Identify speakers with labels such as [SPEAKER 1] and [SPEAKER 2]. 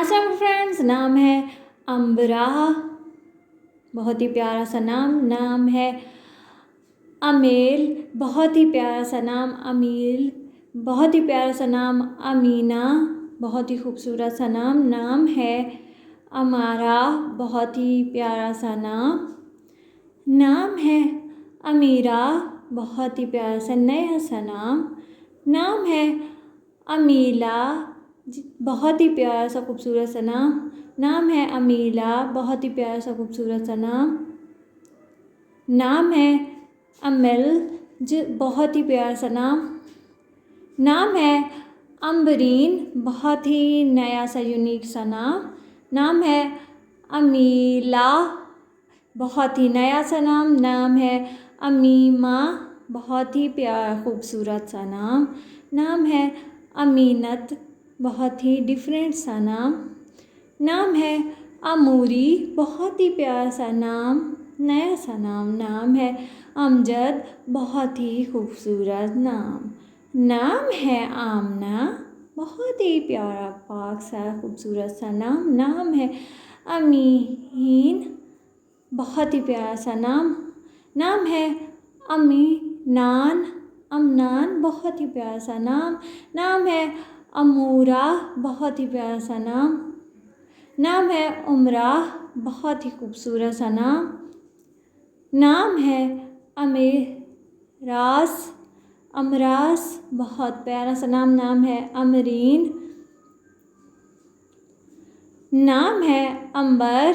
[SPEAKER 1] आज का फ्रेंड्स नाम है अम्बरा, बहुत ही प्यारा सा नाम है अमेल, बहुत ही प्यारा सा नाम अमील, बहुत ही प्यारा सा नाम अमीना, बहुत ही खूबसूरत सा नाम है अमारा, बहुत ही प्यारा सा नाम है अमीरा, बहुत ही प्यारा सा नया सा नाम है अमीला, बहुत ही प्यारा सा खूबसूरत सा नाम है अमीला, बहुत ही प्यारा सा खूबसूरत सा नाम है अमिल, बहुत ही प्यारा सा नाम है अम्बरीन, बहुत ही नया सा यूनिक सा नाम है अमीला, बहुत ही नया सा नाम है अमीमा, बहुत ही प्यारा खूबसूरत सा नाम है अमीनत, बहुत ही डिफरेंट सा नाम है अमूरी, बहुत ही प्यारा सा नया सा नाम है अमजद, बहुत ही खूबसूरत नाम है आमना, बहुत ही प्यारा पाक सा खूबसूरत सा नाम है अमीन, बहुत ही प्यारा सा नाम है अमीनान, बहुत ही प्यारा सा नाम है अमूरा, बहुत ही प्यारा सा नाम है उमरा, बहुत ही खूबसूरत सा नाम है अमरास, बहुत प्यारा सा नाम है अमरीन, नाम है अंबर,